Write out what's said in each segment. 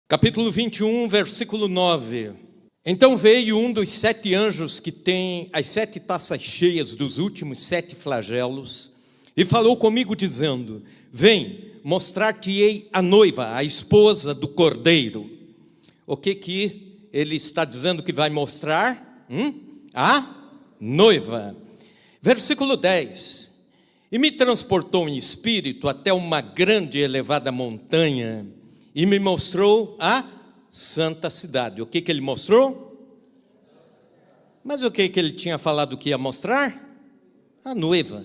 Capítulo 21, versículo 9. Então veio um dos 7 anjos que tem as 7 taças cheias dos últimos 7 flagelos e falou comigo dizendo: vem, mostrar-te-ei a noiva, a esposa do Cordeiro. O que ele está dizendo que vai mostrar? A noiva. Versículo 10. E me transportou em espírito até uma grande e elevada montanha e me mostrou a santa cidade. O que ele mostrou? Mas o que ele tinha falado que ia mostrar? A noiva.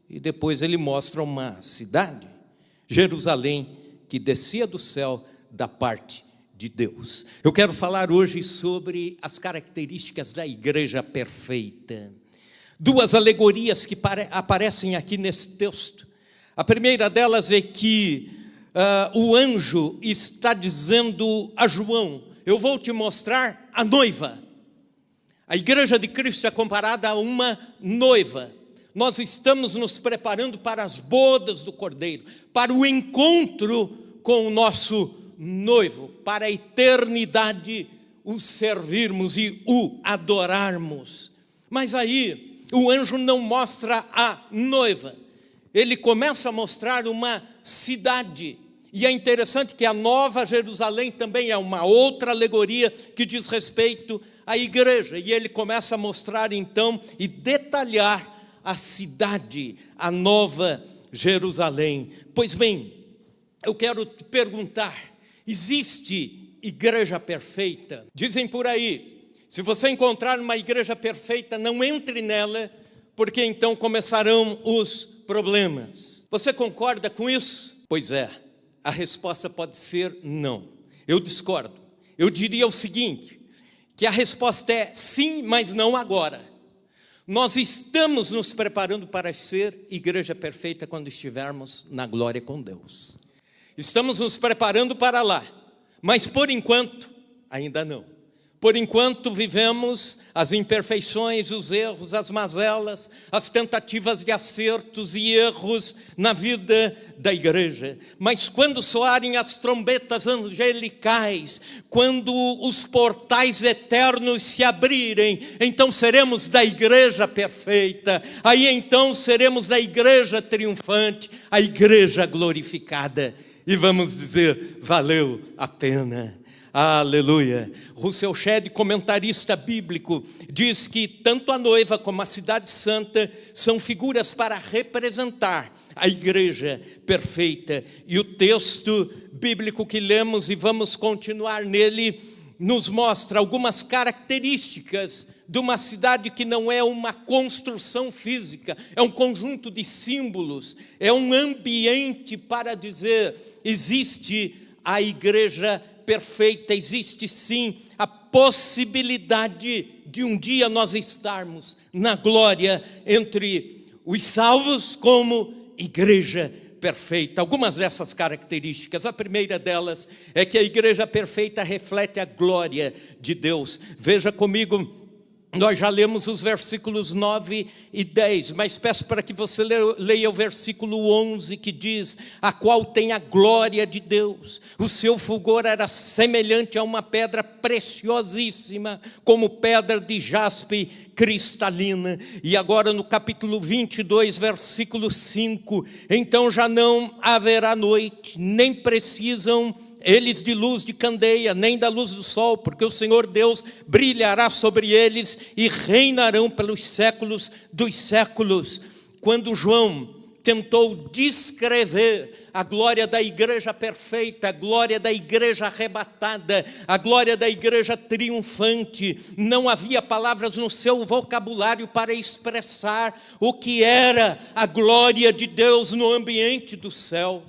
E depois ele mostra uma cidade, Jerusalém, que descia do céu da parte de Deus. Eu quero falar hoje sobre as características da igreja perfeita. 2 alegorias que aparecem aqui nesse texto. A primeira delas é que o anjo está dizendo a João: eu vou te mostrar a noiva. A igreja de Cristo é comparada a uma noiva. Nós estamos nos preparando para as bodas do Cordeiro, para o encontro com o nosso noivo, para a eternidade o servirmos e o adorarmos. Mas aí o anjo não mostra a noiva, ele começa a mostrar uma cidade. E é interessante que a Nova Jerusalém também é uma outra alegoria que diz respeito à igreja. E ele começa a mostrar então e detalhar a cidade, a Nova Jerusalém. Pois bem, eu quero te perguntar: existe igreja perfeita? Dizem por aí, se você encontrar uma igreja perfeita, não entre nela, porque então começarão os problemas. Você concorda com isso? Pois é. A resposta pode ser não. Eu discordo. Eu diria o seguinte, que a resposta é sim, mas não agora. Nós estamos nos preparando para ser igreja perfeita quando estivermos na glória com Deus. Estamos nos preparando para lá, mas por enquanto ainda não. Por enquanto vivemos as imperfeições, os erros, as mazelas, as tentativas de acertos e erros na vida da igreja. Mas quando soarem as trombetas angelicais, quando os portais eternos se abrirem, então seremos da igreja perfeita. Aí então seremos da igreja triunfante, a igreja glorificada. E vamos dizer: valeu a pena. Aleluia. Russell Shedd, comentarista bíblico, diz que tanto a noiva como a cidade santa são figuras para representar a igreja perfeita. E o texto bíblico que lemos, e vamos continuar nele, nos mostra algumas características de uma cidade que não é uma construção física, é um conjunto de símbolos, é um ambiente para dizer: existe a igreja perfeita, existe sim a possibilidade de um dia nós estarmos na glória entre os salvos como igreja perfeita. Algumas dessas características, a primeira delas é que a igreja perfeita reflete a glória de Deus. Veja comigo, nós já lemos os versículos 9 e 10, mas peço para que você leia o versículo 11, que diz: a qual tem a glória de Deus. O seu fulgor era semelhante a uma pedra preciosíssima, como pedra de jaspe cristalina. E agora no capítulo 22, versículo 5, então já não haverá noite, nem precisam eles de luz de candeia, nem da luz do sol, porque o Senhor Deus brilhará sobre eles e reinarão pelos séculos dos séculos. Quando João tentou descrever a glória da igreja perfeita, a glória da igreja arrebatada, a glória da igreja triunfante, não havia palavras no seu vocabulário para expressar o que era a glória de Deus no ambiente do céu.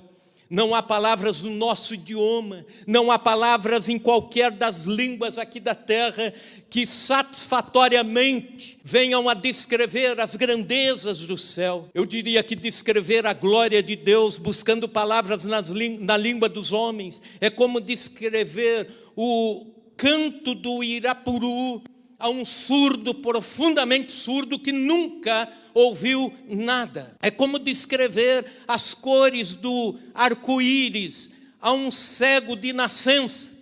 Não há palavras no nosso idioma, não há palavras em qualquer das línguas aqui da terra que satisfatoriamente venham a descrever as grandezas do céu. Eu diria que descrever a glória de Deus buscando palavras na língua dos homens é como descrever o canto do Irapuru a um surdo, profundamente surdo, que nunca ouviu nada. É como descrever as cores do arco-íris a um cego de nascença.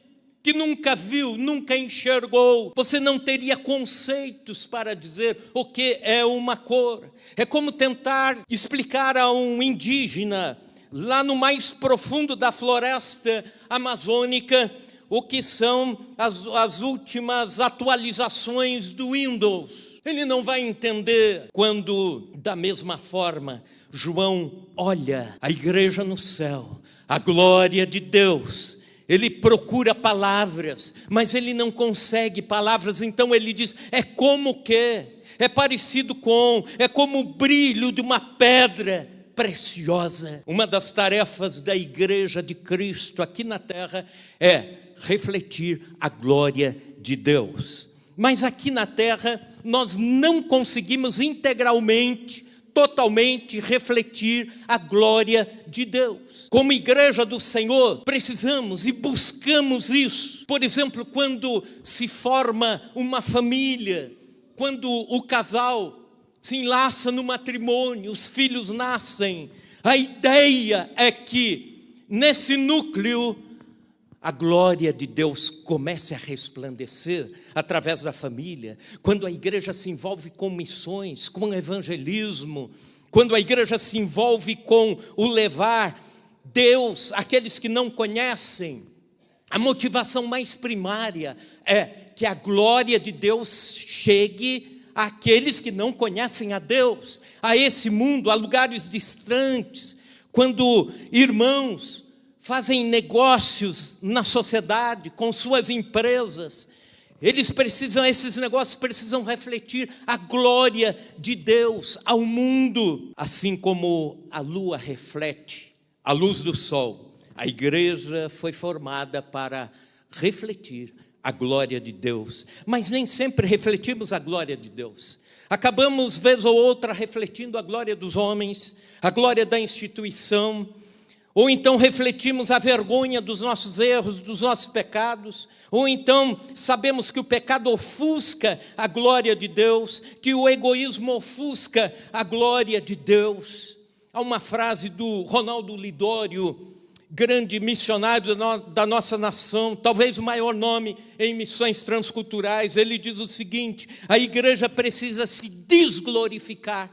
que nunca viu, nunca enxergou. Você não teria conceitos para dizer o que é uma cor. É como tentar explicar a um indígena, lá no mais profundo da floresta amazônica, o que são as últimas atualizações do Windows. Ele não vai entender quando, da mesma forma, João olha a igreja no céu, a glória de Deus. Ele procura palavras, mas ele não consegue palavras, então ele diz, é como que? É parecido com, é como o brilho de uma pedra preciosa. Uma das tarefas da igreja de Cristo aqui na terra é refletir a glória de Deus. Mas aqui na terra nós não conseguimos integralmente, totalmente refletir a glória de Deus. Como igreja do Senhor, precisamos e buscamos isso. Por exemplo, quando se forma uma família, quando o casal se enlaça no matrimônio, os filhos nascem, a ideia é que nesse núcleo a glória de Deus comece a resplandecer através da família. Quando a igreja se envolve com missões, com evangelismo, quando a igreja se envolve com o levar Deus àqueles que não conhecem, a motivação mais primária é que a glória de Deus chegue àqueles que não conhecem a Deus, a esse mundo, a lugares distantes. Quando irmãos fazem negócios na sociedade, com suas empresas, esses negócios precisam refletir a glória de Deus ao mundo. Assim como a lua reflete a luz do sol, a igreja foi formada para refletir a glória de Deus. Mas nem sempre refletimos a glória de Deus. Acabamos, vez ou outra, refletindo a glória dos homens, a glória da instituição, ou então refletimos a vergonha dos nossos erros, dos nossos pecados, ou então sabemos que o pecado ofusca a glória de Deus, que o egoísmo ofusca a glória de Deus. Há uma frase do Ronaldo Lidório, grande missionário da nossa nação, talvez o maior nome em missões transculturais. Ele diz o seguinte: a igreja precisa se desglorificar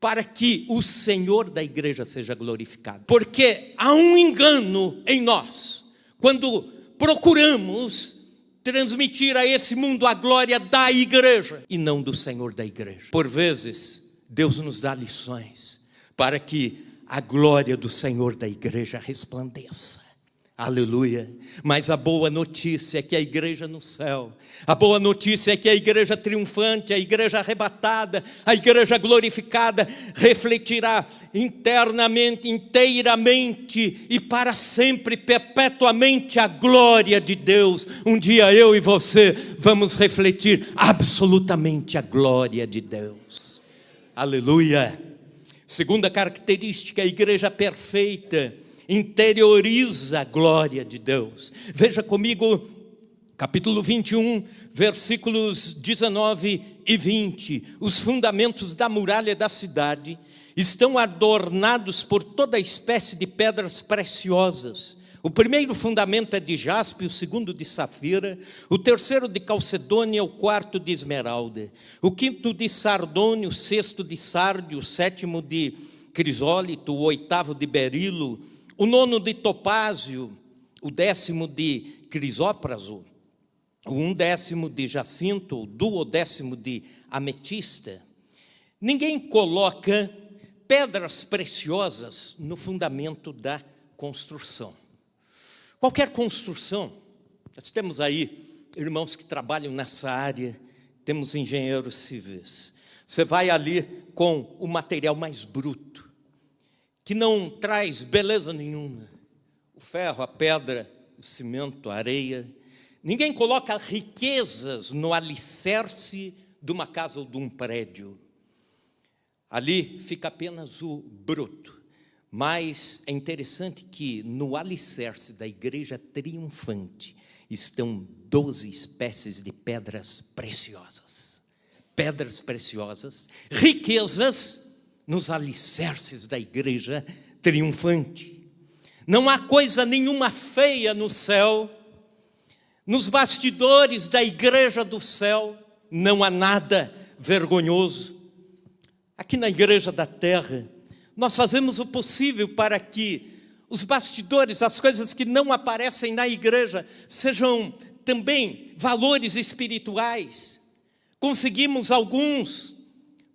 para que o Senhor da igreja seja glorificado. Porque há um engano em nós, quando procuramos transmitir a esse mundo a glória da igreja, e não do Senhor da igreja. Por vezes, Deus nos dá lições, para que a glória do Senhor da igreja resplandeça. Aleluia. Mas a boa notícia é que a igreja no céu, a boa notícia é que a igreja triunfante, a igreja arrebatada, a igreja glorificada, refletirá internamente, inteiramente e para sempre, perpetuamente a glória de Deus. Um dia eu e você vamos refletir absolutamente a glória de Deus. Aleluia. Segunda característica, a igreja perfeita interioriza a glória de Deus. Veja comigo, capítulo 21, versículos 19 e 20. Os fundamentos da muralha da cidade estão adornados por toda espécie de pedras preciosas. O primeiro fundamento é de jaspe, o segundo de safira, o terceiro de calcedônia, o quarto de esmeralda, o quinto de sardônio, o sexto de sárdio, o sétimo de crisólito, o oitavo de berilo, o nono de topázio, o décimo de crisópraso, o undécimo de jacinto, o duodécimo de ametista. Ninguém coloca pedras preciosas no fundamento da construção. Qualquer construção, nós temos aí irmãos que trabalham nessa área, temos engenheiros civis. Você vai ali com o material mais bruto, que não traz beleza nenhuma. O ferro, a pedra, o cimento, a areia. Ninguém coloca riquezas no alicerce de uma casa ou de um prédio. Ali fica apenas o bruto. Mas é interessante que no alicerce da igreja triunfante estão 12 espécies de pedras preciosas. Pedras preciosas, riquezas nos alicerces da igreja triunfante. Não há coisa nenhuma feia no céu, Nos bastidores da igreja do céu não há nada vergonhoso. Aqui na igreja da terra, nós fazemos o possível para que os bastidores, as coisas que não aparecem na igreja, sejam também valores espirituais. Conseguimos alguns,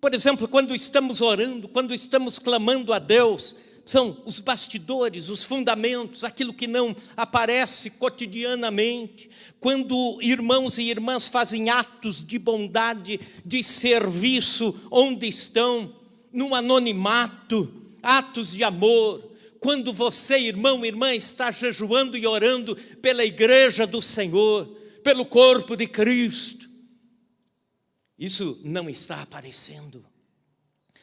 por exemplo, quando estamos orando, quando estamos clamando a Deus, são os bastidores, os fundamentos, aquilo que não aparece cotidianamente. Quando irmãos e irmãs fazem atos de bondade, de serviço, onde estão, no anonimato, atos de amor. Quando você, irmão e irmã, está jejuando e orando pela igreja do Senhor, pelo corpo de Cristo. Isso não está aparecendo.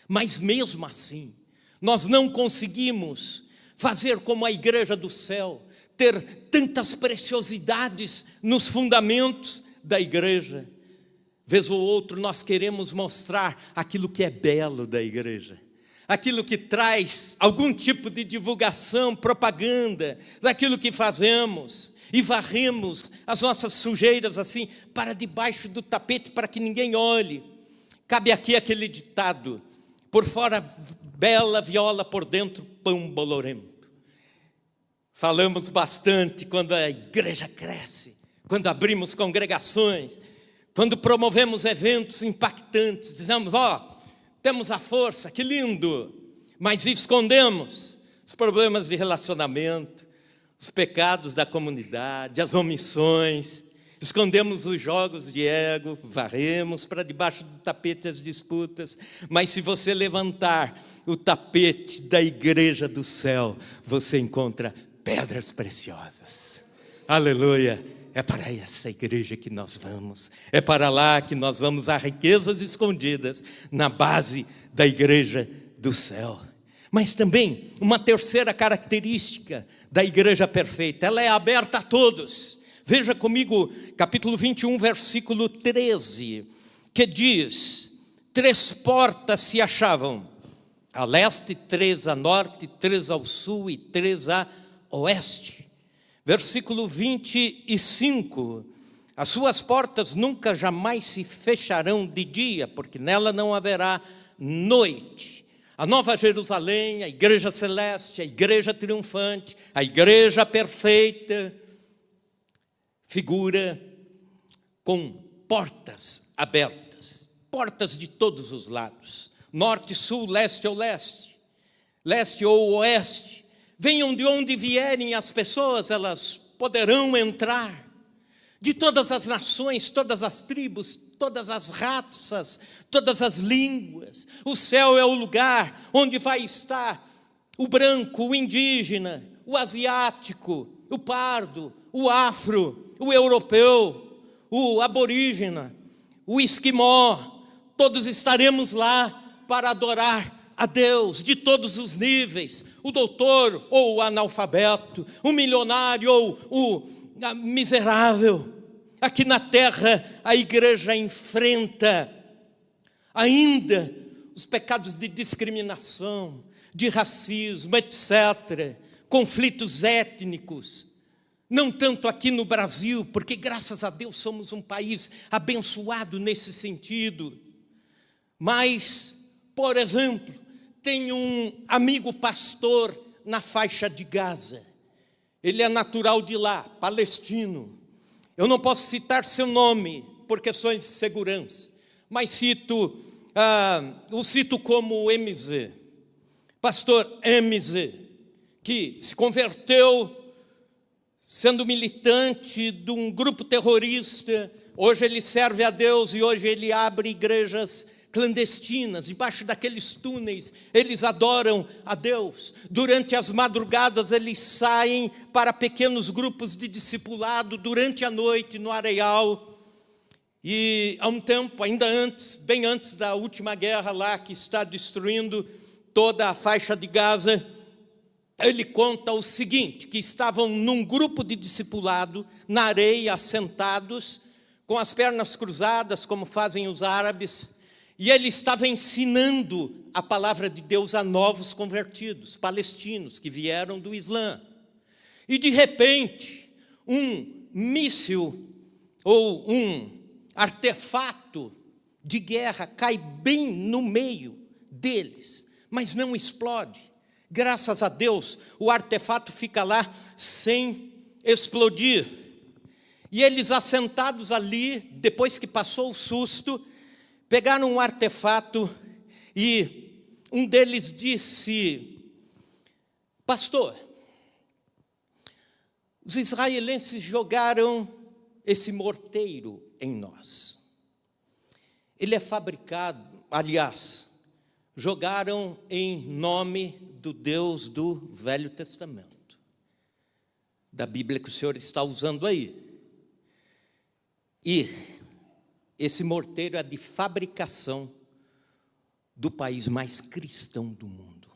Mas mesmo assim, nós não conseguimos fazer como a igreja do céu, ter tantas preciosidades nos fundamentos da igreja. Vez ou outro nós queremos mostrar aquilo que é belo da igreja, aquilo que traz algum tipo de divulgação, propaganda daquilo que fazemos, e varremos as nossas sujeiras assim para debaixo do tapete para que ninguém olhe. Cabe aqui aquele ditado: por fora bela viola, por dentro pão bolorento. Falamos bastante quando a igreja cresce, quando abrimos congregações, quando promovemos eventos impactantes, dizemos: temos a força, que lindo, mas escondemos os problemas de relacionamento, os pecados da comunidade, as omissões, escondemos os jogos de ego, varremos para debaixo do tapete as disputas. Mas se você levantar o tapete da igreja do céu, você encontra pedras preciosas. Aleluia! É para essa igreja que nós vamos, é para lá que nós vamos. Há riquezas escondidas na base da igreja do céu. Mas também uma terceira característica da igreja perfeita: ela é aberta a todos. Veja comigo capítulo 21, versículo 13, que diz: 3 portas se achavam, a leste, 3 a norte, 3 ao sul e 3 a oeste. Versículo 25: as suas portas nunca jamais se fecharão de dia, porque nela não haverá noite. A Nova Jerusalém, a igreja celeste, a igreja triunfante, a igreja perfeita, figura com portas abertas, portas de todos os lados, norte, sul, leste ou leste, leste ou oeste. Venham de onde vierem as pessoas, elas poderão entrar. De todas as nações, todas as tribos, todas as raças, todas as línguas. O céu é o lugar onde vai estar o branco, o indígena, o asiático, o pardo, o afro, o europeu, o aborígena, o esquimó. Todos estaremos lá para adorar a Deus, de todos os níveis, o doutor ou o analfabeto, o milionário ou o miserável. Aqui na terra a igreja enfrenta ainda os pecados de discriminação, de racismo, etc., conflitos étnicos. Não tanto aqui no Brasil, porque graças a Deus somos um país abençoado nesse sentido. Mas, por exemplo, tem um amigo pastor na faixa de Gaza. Ele é natural de lá, palestino. Eu não posso citar seu nome por questões de segurança, mas o cito como MZ, pastor MZ, que se converteu sendo militante de um grupo terrorista. Hoje ele serve a Deus e hoje ele abre igrejas clandestinas, debaixo daqueles túneis, eles adoram a Deus. Durante as madrugadas eles saem para pequenos grupos de discipulado, durante a noite no areal. E há um tempo, ainda antes, bem antes da última guerra lá, que está destruindo toda a faixa de Gaza, ele conta o seguinte, que estavam num grupo de discipulado, na areia, assentados, com as pernas cruzadas, como fazem os árabes, e ele estava ensinando a palavra de Deus a novos convertidos, palestinos, que vieram do Islã. E de repente, um míssil ou um artefato de guerra cai bem no meio deles, mas não explode. Graças a Deus, o artefato fica lá sem explodir. E eles, assentados ali, depois que passou o susto, pegaram um artefato e um deles disse: pastor, os israelenses jogaram esse morteiro em nós. Ele é fabricado, aliás, jogaram em nome do Deus do Velho Testamento, da Bíblia que o senhor está usando aí. E esse morteiro é de fabricação do país mais cristão do mundo.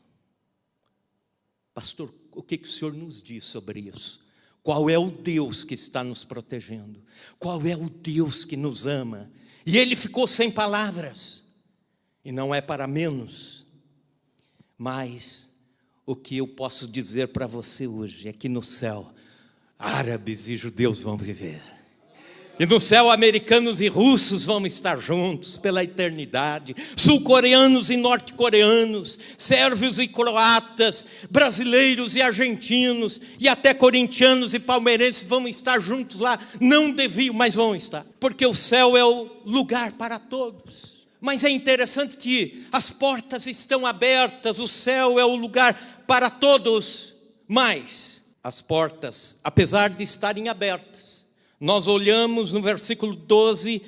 Pastor, o que o senhor nos diz sobre isso? Qual é o Deus que está nos protegendo? Qual é o Deus que nos ama? E ele ficou sem palavras. E não é para menos. Mas o que eu posso dizer para você hoje é que no céu, árabes e judeus vão viver. E no céu, americanos e russos vão estar juntos pela eternidade. Sul-coreanos e norte-coreanos, sérvios e croatas, brasileiros e argentinos, e até corintianos e palmeirenses vão estar juntos lá. Não deviam, mas vão estar. Porque o céu é o lugar para todos. Mas é interessante que as portas estão abertas, o céu é o lugar para todos. Mas as portas, apesar de estarem abertas, nós olhamos no versículo 12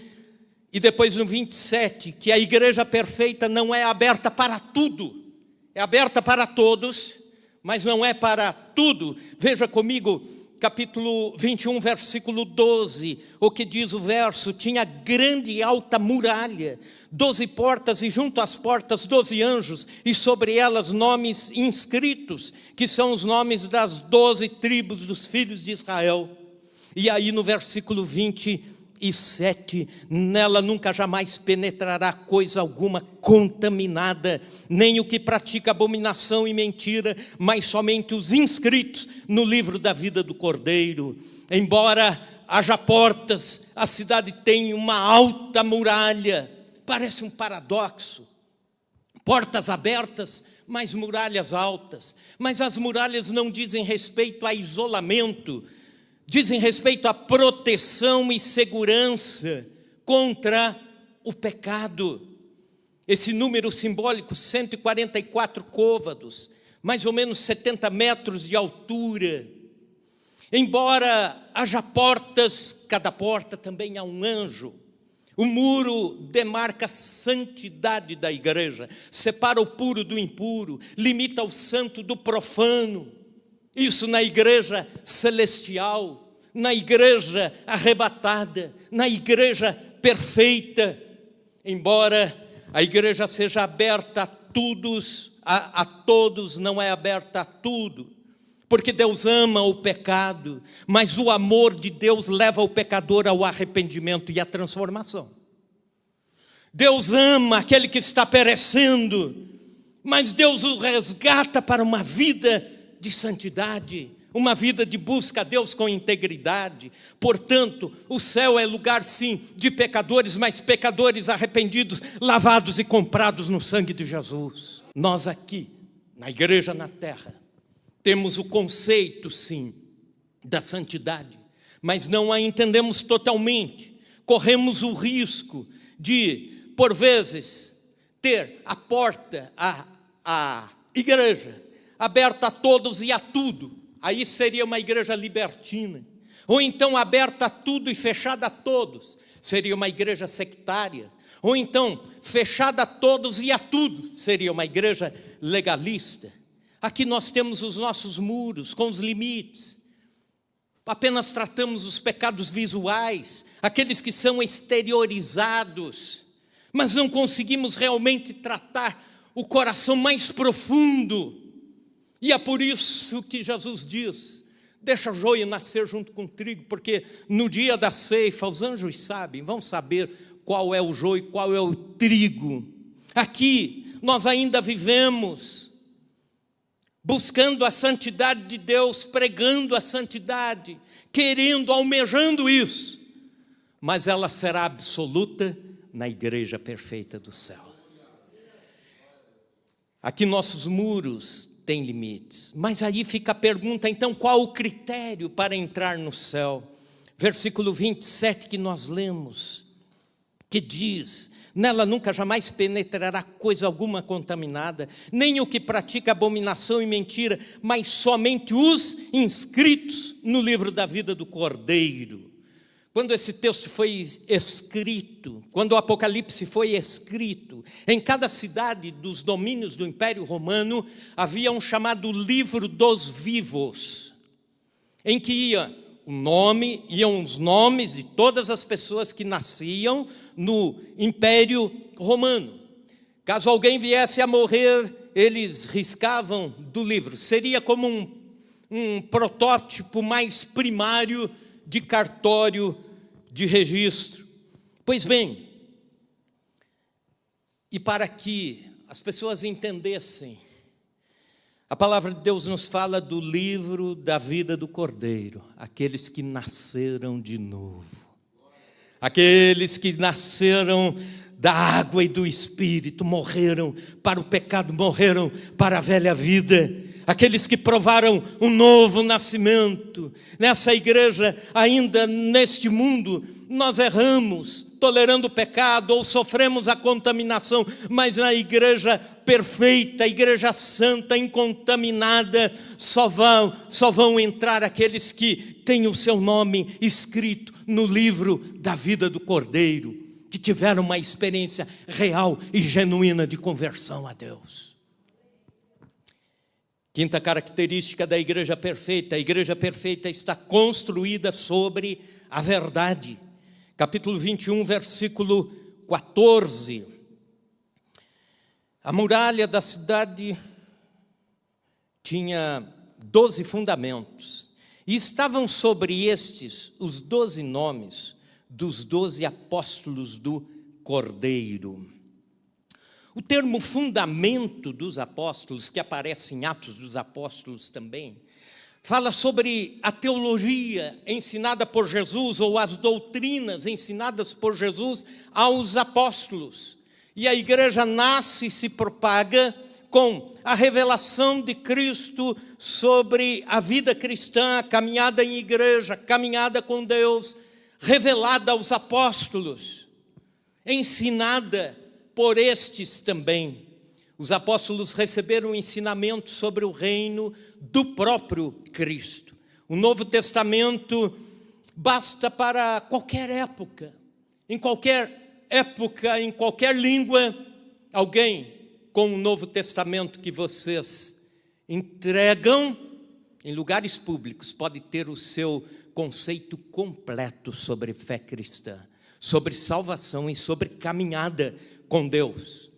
e depois no 27, que a igreja perfeita não é aberta para tudo. É aberta para todos, mas não é para tudo. Veja comigo, capítulo 21, versículo 12. O que diz o verso? Tinha grande e alta muralha, 12 portas, e junto às portas 12 anjos, e sobre elas nomes inscritos, que são os nomes das 12 tribos dos filhos de Israel. E aí no versículo 27, nela nunca jamais penetrará coisa alguma contaminada, nem o que pratica abominação e mentira, mas somente os inscritos no livro da vida do Cordeiro. Embora haja portas, a cidade tem uma alta muralha. Parece um paradoxo. Portas abertas, mas muralhas altas. Mas as muralhas não dizem respeito a isolamento, dizem respeito à proteção e segurança contra o pecado. Esse número simbólico, 144 côvados, mais ou menos 70 metros de altura. Embora haja portas, cada porta também há um anjo. O muro demarca a santidade da igreja, separa o puro do impuro, limita o santo do profano. Isso na igreja celestial, na igreja arrebatada, na igreja perfeita. Embora a igreja seja aberta a todos, não é aberta a tudo, porque Deus ama o pecado, mas o amor de Deus leva o pecador ao arrependimento e à transformação. Deus ama aquele que está perecendo, mas Deus o resgata para uma vida de santidade, uma vida de busca a Deus com integridade. Portanto, o céu é lugar sim de pecadores, mas pecadores arrependidos, lavados e comprados no sangue de Jesus. Nós aqui, na igreja na terra, temos o conceito sim da santidade, mas não a entendemos totalmente. Corremos o risco de, por vezes, ter a porta, a igreja aberta a todos e a tudo. Aí seria uma igreja libertina. Ou então aberta a tudo e fechada a todos. Seria uma igreja sectária. Ou então fechada a todos e a tudo. Seria uma igreja legalista. Aqui nós temos os nossos muros com os limites. Apenas tratamos os pecados visuais, aqueles que são exteriorizados. Mas não conseguimos realmente tratar o coração mais profundo. E é por isso que Jesus diz: deixa o joio nascer junto com o trigo, porque no dia da ceifa os anjos sabem, vão saber qual é o joio, qual é o trigo. Aqui nós ainda vivemos buscando a santidade de Deus, pregando a santidade, querendo, almejando isso, mas ela será absoluta na igreja perfeita do céu. Aqui nossos muros têm limites, mas aí fica a pergunta, então qual o critério para entrar no céu? Versículo 27 que nós lemos, que diz: nela nunca jamais penetrará coisa alguma contaminada, nem o que pratica abominação e mentira, mas somente os inscritos no livro da vida do Cordeiro. Quando esse texto foi escrito, quando o Apocalipse foi escrito, em cada cidade dos domínios do Império Romano, havia um chamado livro dos vivos, em que iam os nomes de todas as pessoas que nasciam no Império Romano. Caso alguém viesse a morrer, eles riscavam do livro. Seria como um protótipo mais primário de cartório de registro. Pois bem, e para que as pessoas entendessem, a palavra de Deus nos fala do livro da vida do Cordeiro, aqueles que nasceram de novo, aqueles que nasceram da água e do Espírito, morreram para o pecado, morreram para a velha vida, aqueles que provaram um novo nascimento. Nessa igreja, ainda neste mundo, nós erramos, tolerando o pecado ou sofremos a contaminação, mas na igreja perfeita, a igreja santa, incontaminada, só vão entrar aqueles que têm o seu nome escrito no livro da vida do Cordeiro, que tiveram uma experiência real e genuína de conversão a Deus. Quinta característica da igreja perfeita: a igreja perfeita está construída sobre a verdade. Capítulo 21, versículo 14. A muralha da cidade tinha 12 fundamentos, e estavam sobre estes os 12 nomes dos 12 apóstolos do Cordeiro. O termo fundamento dos apóstolos, que aparece em Atos dos Apóstolos também, fala sobre a teologia ensinada por Jesus, ou as doutrinas ensinadas por Jesus aos apóstolos. E a igreja nasce e se propaga com a revelação de Cristo sobre a vida cristã, a caminhada em igreja, caminhada com Deus, revelada aos apóstolos, ensinada por estes também. Os apóstolos receberam um ensinamento sobre o reino do próprio Cristo. O Novo Testamento basta para qualquer época, em qualquer língua. Alguém com o Novo Testamento que vocês entregam em lugares públicos pode ter o seu conceito completo sobre fé cristã, sobre salvação e sobre caminhada com Deus.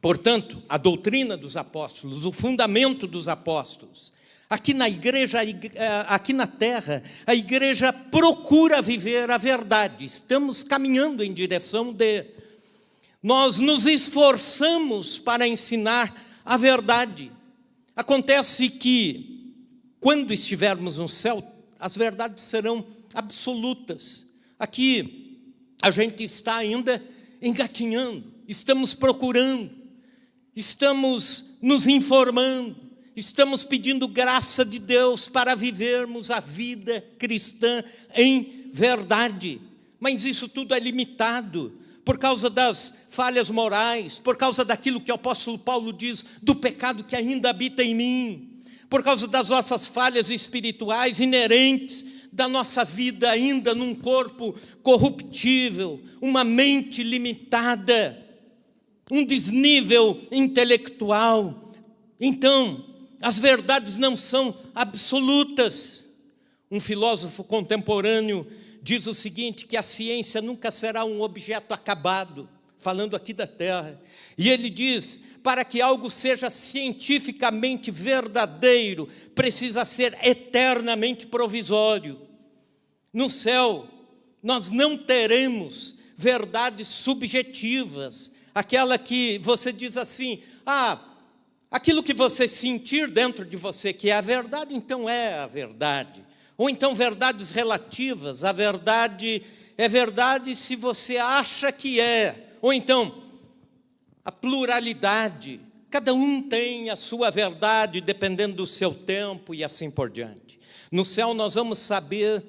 Portanto, a doutrina dos apóstolos, o fundamento dos apóstolos. Aqui na igreja, aqui na terra, a igreja procura viver a verdade. Estamos caminhando em direção de. Nós nos esforçamos para ensinar a verdade. Acontece que, quando estivermos no céu, as verdades serão absolutas. Aqui, a gente está ainda engatinhando, estamos procurando, estamos nos informando, estamos pedindo graça de Deus para vivermos a vida cristã em verdade. Mas isso tudo é limitado por causa das falhas morais, por causa daquilo que o apóstolo Paulo diz, do pecado que ainda habita em mim, por causa das nossas falhas espirituais inerentes da nossa vida ainda num corpo corruptível, uma mente limitada, um desnível intelectual. Então, as verdades não são absolutas. Um filósofo contemporâneo diz o seguinte, que a ciência nunca será um objeto acabado, falando aqui da Terra. E ele diz, para que algo seja cientificamente verdadeiro, precisa ser eternamente provisório. No céu, nós não teremos verdades subjetivas, aquela que você diz assim, Aquilo que você sentir dentro de você que é a verdade, então é a verdade. Ou então verdades relativas, a verdade é verdade se você acha que é. Ou então, a pluralidade, cada um tem a sua verdade, dependendo do seu tempo e assim por diante. No céu nós vamos saber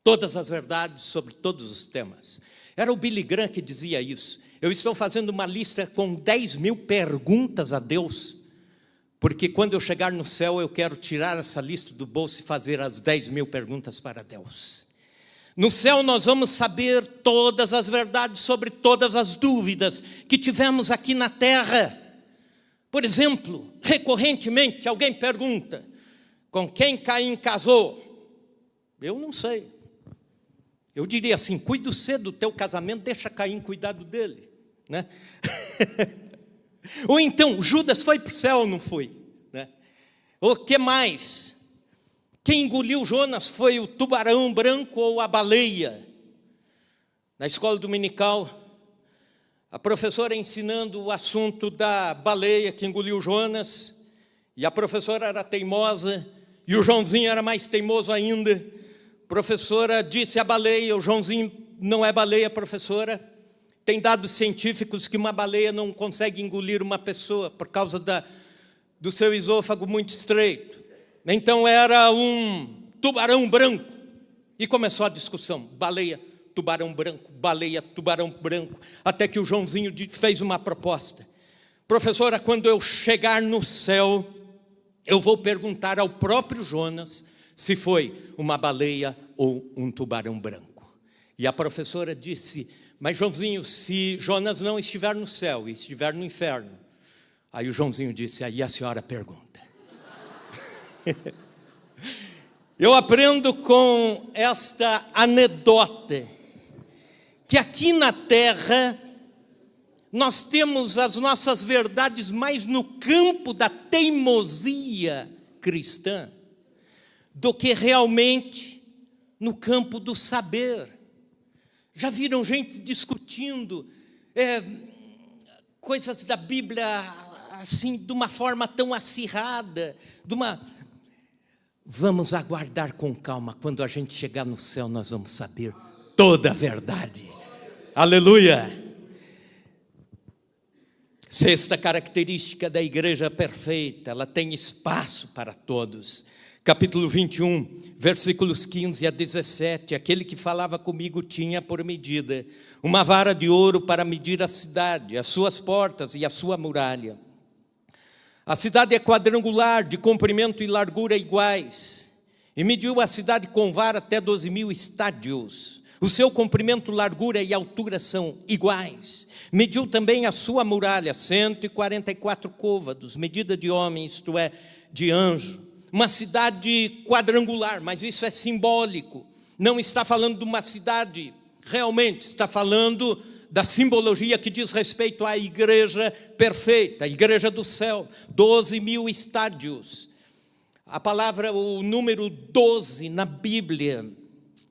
todas as verdades sobre todos os temas. Era o Billy Graham que dizia isso. Eu estou fazendo uma lista com 10.000 perguntas a Deus, porque quando eu chegar no céu eu quero tirar essa lista do bolso e fazer as 10.000 perguntas para Deus. No céu nós vamos saber todas as verdades sobre todas as dúvidas que tivemos aqui na terra. Por exemplo, recorrentemente alguém pergunta: com quem Caim casou? Eu não sei. Eu diria assim: cuida cedo do teu casamento, deixa Caim cuidar dele, né? Ou então, Judas foi para o céu ou não foi, né? Ou que mais? Quem engoliu Jonas foi o tubarão branco ou a baleia? Na escola dominical, a professora ensinando o assunto da baleia que engoliu Jonas, e a professora era teimosa, e o Joãozinho era mais teimoso ainda. A professora disse a baleia: o Joãozinho não é baleia, professora. Tem dados científicos que uma baleia não consegue engolir uma pessoa por causa do seu esôfago muito estreito. Então era um tubarão branco. E começou a discussão: baleia, tubarão branco, baleia, tubarão branco. Até que o Joãozinho fez uma proposta: professora, quando eu chegar no céu, eu vou perguntar ao próprio Jonas se foi uma baleia ou um tubarão branco. E a professora disse: mas Joãozinho, se Jonas não estiver no céu e estiver no inferno? Aí o Joãozinho disse: aí a senhora pergunta. Eu aprendo com esta anedota que aqui na terra nós temos as nossas verdades mais no campo da teimosia cristã do que realmente no campo do saber. Já viram gente discutindo coisas da Bíblia assim, de uma forma tão acirrada, Vamos aguardar com calma. Quando a gente chegar no céu, nós vamos saber toda a verdade. Aleluia! Sexta característica da igreja perfeita: ela tem espaço para todos. Capítulo 21, versículos 15 a 17. Aquele que falava comigo tinha por medida uma vara de ouro para medir a cidade, as suas portas e a sua muralha. A cidade é quadrangular, de comprimento e largura iguais, e mediu a cidade com vara até 12.000 estádios. O seu comprimento, largura e altura são iguais. Mediu também a sua muralha, 144 côvados, medida de homem, isto é, de anjo. Uma cidade quadrangular, mas isso é simbólico. Não está falando de uma cidade realmente, está falando da simbologia que diz respeito à igreja perfeita, a igreja do céu. 12.000 estádios. A palavra, o número 12 na Bíblia,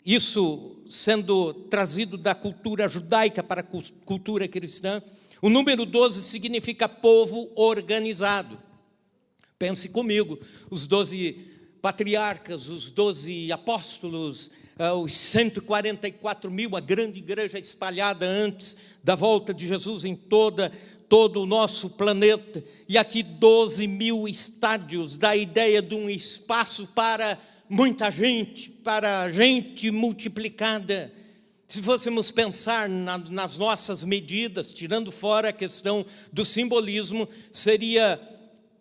isso sendo trazido da cultura judaica para a cultura cristã, o número 12 significa povo organizado. Pense comigo, os 12 patriarcas, os 12 apóstolos, os 144.000, a grande igreja espalhada antes da volta de Jesus em todo o nosso planeta. E aqui 12.000 estádios, dá a ideia de um espaço para muita gente, para gente multiplicada. Se fôssemos pensar nas nossas medidas, tirando fora a questão do simbolismo, seria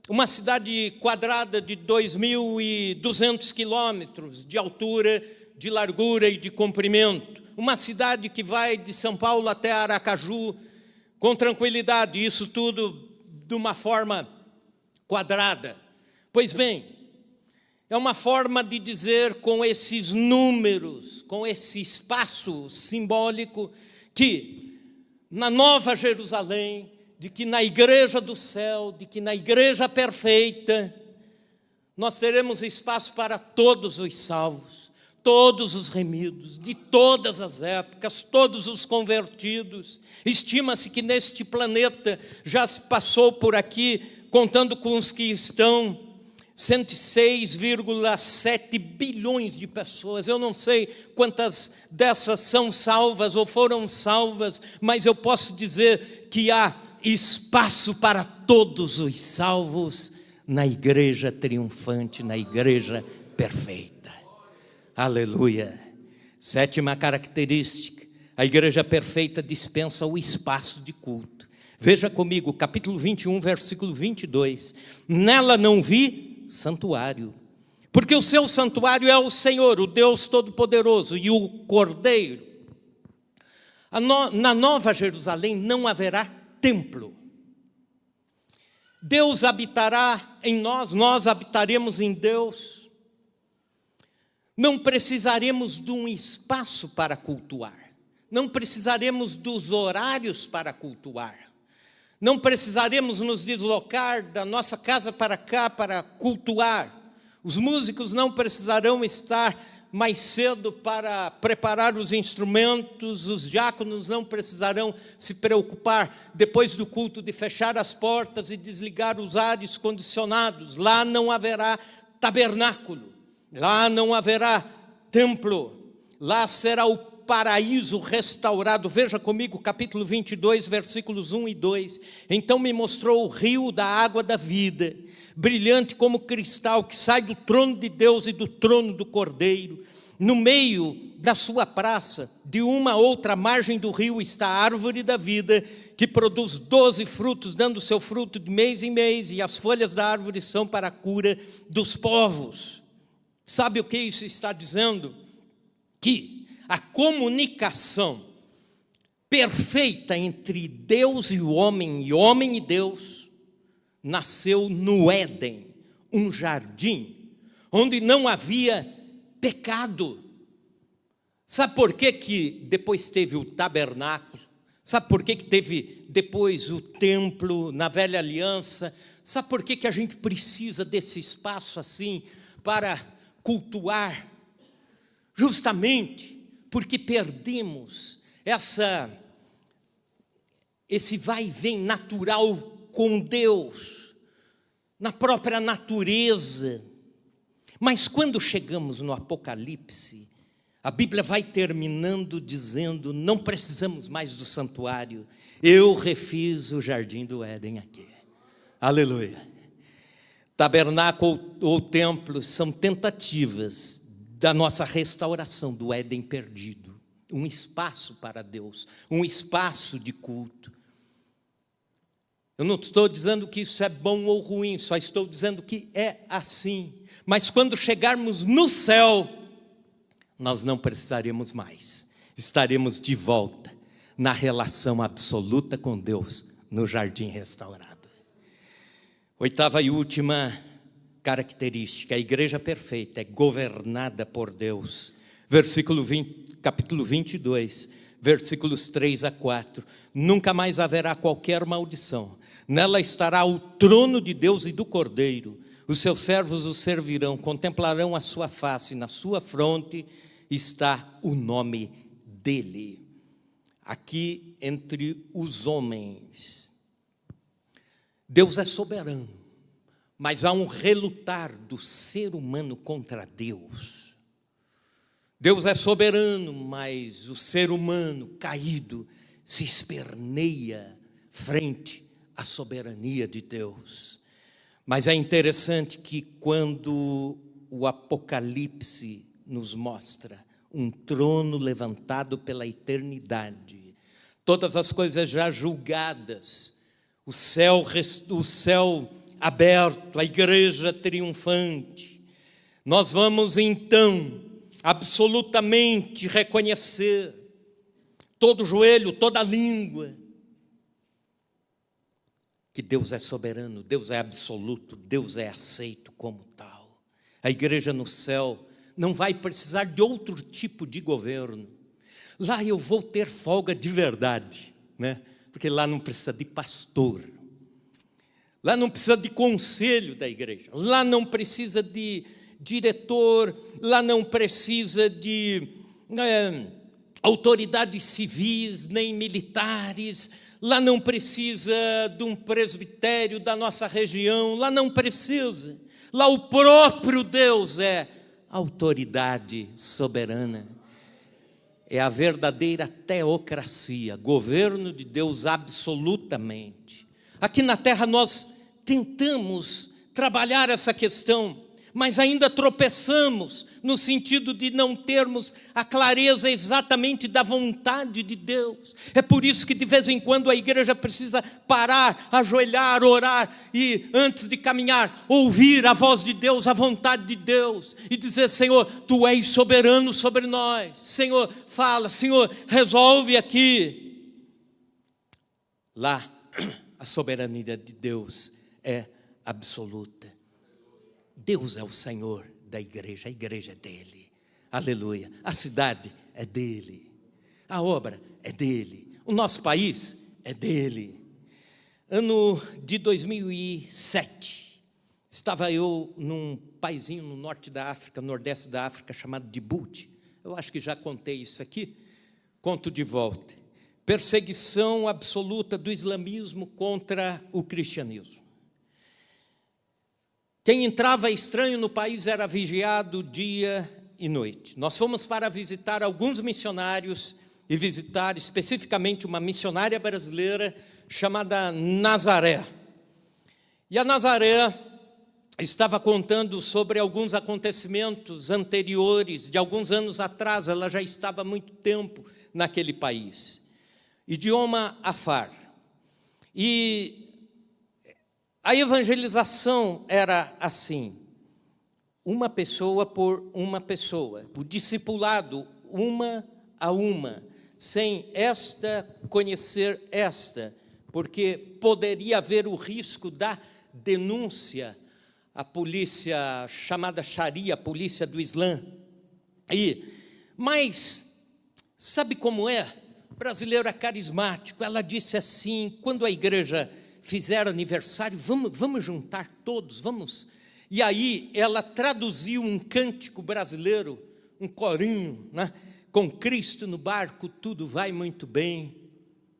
uma cidade quadrada de 2.200 quilômetros de altura, de largura e de comprimento. Uma cidade que vai de São Paulo até Aracaju com tranquilidade, isso tudo de uma forma quadrada. Pois bem, é uma forma de dizer com esses números, com esse espaço simbólico, que na Nova Jerusalém, de que na igreja do céu, de que na igreja perfeita, nós teremos espaço para todos os salvos, todos os remidos, de todas as épocas, todos os convertidos. Estima-se que neste planeta já se passou por aqui contando com os que estão, 106,7 bilhões de pessoas. Eu não sei quantas dessas são salvas ou foram salvas, mas eu posso dizer que há espaço para todos os salvos na igreja triunfante, na igreja perfeita. Aleluia. Sétima característica: a igreja perfeita dispensa o espaço de culto. Veja comigo, capítulo 21, versículo 22. Nela não vi santuário, porque o seu santuário é o Senhor, o Deus Todo-Poderoso e o Cordeiro. Na Nova Jerusalém não haverá templo. Deus habitará em nós, nós habitaremos em Deus. Não precisaremos de um espaço para cultuar, não precisaremos dos horários para cultuar. Não precisaremos nos deslocar da nossa casa para cá para cultuar. Os músicos não precisarão estar mais cedo para preparar os instrumentos. Os diáconos não precisarão se preocupar depois do culto de fechar as portas e desligar os ares condicionados. Lá não haverá tabernáculo, lá não haverá templo, lá será o paraíso restaurado. Veja comigo, capítulo 22, versículos 1 e 2. Então me mostrou o rio da água da vida, brilhante como cristal, que sai do trono de Deus e do trono do Cordeiro. No meio da sua praça, de uma a outra margem do rio, está a árvore da vida, que produz 12 frutos, dando seu fruto de mês em mês, e as folhas da árvore são para a cura dos povos. Sabe o que isso está dizendo? Que a comunicação perfeita entre Deus e homem e Deus, nasceu no Éden, um jardim, onde não havia pecado. Sabe por que depois teve o tabernáculo? Sabe por que teve depois o templo na velha aliança? Sabe por que a gente precisa desse espaço assim para cultuar? Justamente porque perdemos esse vai e vem natural com Deus, na própria natureza. Mas quando chegamos no Apocalipse, a Bíblia vai terminando dizendo: não precisamos mais do santuário, eu refiz o jardim do Éden aqui. Aleluia. Tabernáculo ou templo são tentativas da nossa restauração do Éden perdido, um espaço para Deus, um espaço de culto. Eu não estou dizendo que isso é bom ou ruim, só estou dizendo que é assim. Mas quando chegarmos no céu, nós não precisaremos mais, estaremos de volta na relação absoluta com Deus, no jardim restaurado. Oitava e última característica: a igreja perfeita é governada por Deus. Capítulo 22, versículos 3 a 4. Nunca mais haverá qualquer maldição. Nela estará o trono de Deus e do Cordeiro. Os seus servos o servirão, contemplarão a sua face, na sua fronte está o nome dele. Aqui entre os homens, Deus é soberano, mas há um relutar do ser humano contra Deus. Deus é soberano, mas o ser humano caído se esperneia frente à soberania de Deus. Mas é interessante que quando o Apocalipse nos mostra um trono levantado pela eternidade, todas as coisas já julgadas, o céu aberto, a igreja triunfante, nós vamos então absolutamente reconhecer, todo joelho, toda língua, que Deus é soberano, Deus é absoluto, Deus é aceito como tal. A igreja no céu não vai precisar de outro tipo de governo. Lá eu vou ter folga de verdade, né? Porque lá não precisa de pastor, lá não precisa de conselho da igreja, lá não precisa de diretor, lá não precisa de autoridades civis nem militares, lá não precisa de um presbitério da nossa região, lá não precisa. Lá o próprio Deus é autoridade soberana. É a verdadeira teocracia, governo de Deus absolutamente. Aqui na terra nós tentamos trabalhar essa questão, mas ainda tropeçamos no sentido de não termos a clareza exatamente da vontade de Deus. É por isso que de vez em quando a igreja precisa parar, ajoelhar, orar e antes de caminhar, ouvir a voz de Deus, a vontade de Deus e dizer: Senhor, Tu és soberano sobre nós. Senhor, fala, Senhor, resolve aqui. Lá, a soberania de Deus é absoluta. Deus é o Senhor da igreja, a igreja é dele, aleluia. A cidade é dele, a obra é dele, o nosso país é dele. Ano de 2007, estava eu num paizinho no norte da África, nordeste da África, chamado Djibouti. Eu acho que já contei isso aqui, conto de volta. Perseguição absoluta do islamismo contra o cristianismo. Quem entrava estranho no país era vigiado dia e noite. Nós fomos para visitar alguns missionários e visitar especificamente uma missionária brasileira chamada Nazaré. E a Nazaré estava contando sobre alguns acontecimentos anteriores, de alguns anos atrás. Ela já estava há muito tempo naquele país. Idioma Afar. E a evangelização era assim, uma pessoa por uma pessoa, o discipulado uma a uma, sem esta conhecer esta, porque poderia haver o risco da denúncia à polícia chamada Sharia, a polícia do Islã. Mas sabe como é? O brasileiro é carismático. Ela disse assim: quando a igreja fizer aniversário, vamos juntar todos, vamos. E aí ela traduziu um cântico brasileiro, um corinho, né? Com Cristo no barco tudo vai muito bem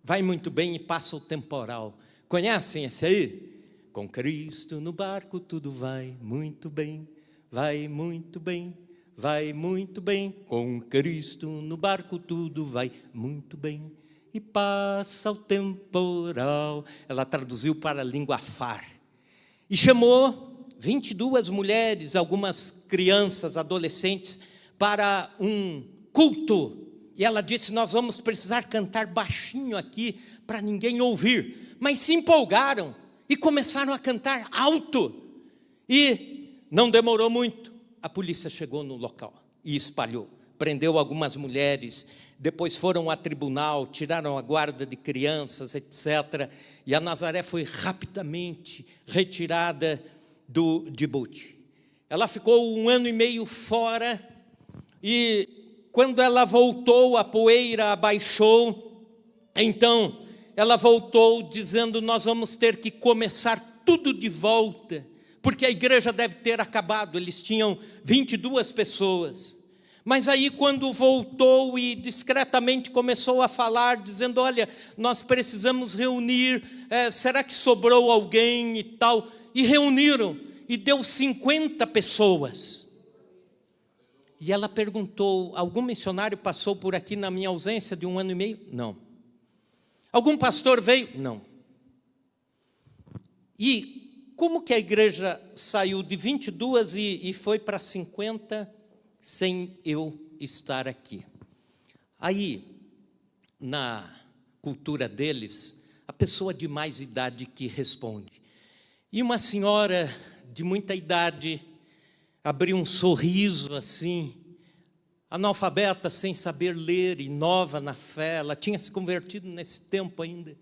e passa o temporal. Conhecem esse aí? Com Cristo no barco tudo vai muito bem, vai muito bem, vai muito bem. Com Cristo no barco tudo vai muito bem e passa o temporal. Ela traduziu para a língua Afar. E chamou 22 mulheres, algumas crianças, adolescentes, para um culto. E ela disse: nós vamos precisar cantar baixinho aqui, para ninguém ouvir. Mas se empolgaram e começaram a cantar alto. E não demorou muito, a polícia chegou no local e espalhou. Prendeu algumas mulheres. Depois foram a tribunal, tiraram a guarda de crianças, etc. E a Nazaré foi rapidamente retirada do Djibouti. Ela ficou 1 ano e meio fora, e quando ela voltou, a poeira abaixou. Então, ela voltou dizendo: nós vamos ter que começar tudo de volta, porque a igreja deve ter acabado. Eles tinham 22 pessoas. Mas aí quando voltou e discretamente começou a falar, dizendo: olha, nós precisamos reunir, será que sobrou alguém e tal? E reuniram, e deu 50 pessoas. E ela perguntou: algum missionário passou por aqui na minha ausência de 1 ano e meio? Não. Algum pastor veio? Não. E como que a igreja saiu de 22 e foi para 50 sem eu estar aqui? Aí, na cultura deles, a pessoa de mais idade que responde. E uma senhora de muita idade abriu um sorriso assim, analfabeta, sem saber ler e nova na fé. Ela tinha se convertido nesse tempo ainda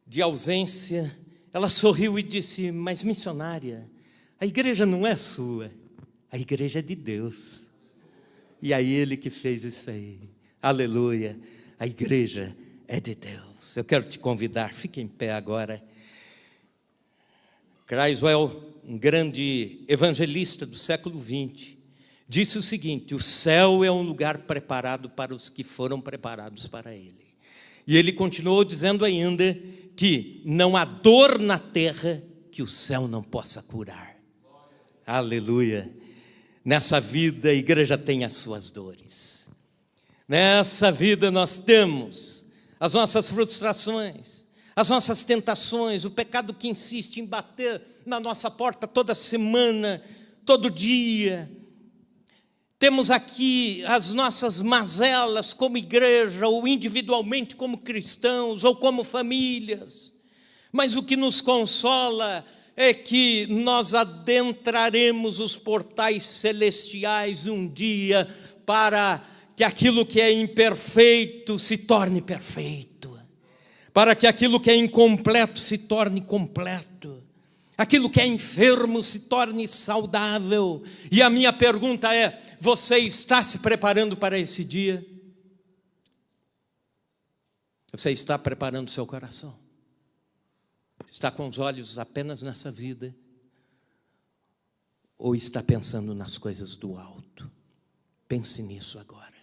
de ausência. Ela sorriu e disse: mas missionária, a igreja não é sua, a igreja é de Deus. E aí ele que fez isso aí. Aleluia, a igreja é de Deus. Eu quero te convidar, fique em pé agora. Criswell, um grande evangelista do século XX, disse o seguinte: o céu é um lugar preparado para os que foram preparados para ele. E ele continuou dizendo ainda que não há dor na terra que o céu não possa curar. Aleluia. Nessa vida a igreja tem as suas dores. Nessa vida nós temos as nossas frustrações, as nossas tentações, o pecado que insiste em bater na nossa porta toda semana, todo dia. Temos aqui as nossas mazelas como igreja, ou individualmente como cristãos, ou como famílias. Mas o que nos consola é que nós adentraremos os portais celestiais um dia para que aquilo que é imperfeito se torne perfeito, para que aquilo que é incompleto se torne completo, aquilo que é enfermo se torne saudável. E a minha pergunta é: você está se preparando para esse dia? Você está preparando seu coração? Está com os olhos apenas nessa vida? Ou está pensando nas coisas do alto? Pense nisso agora.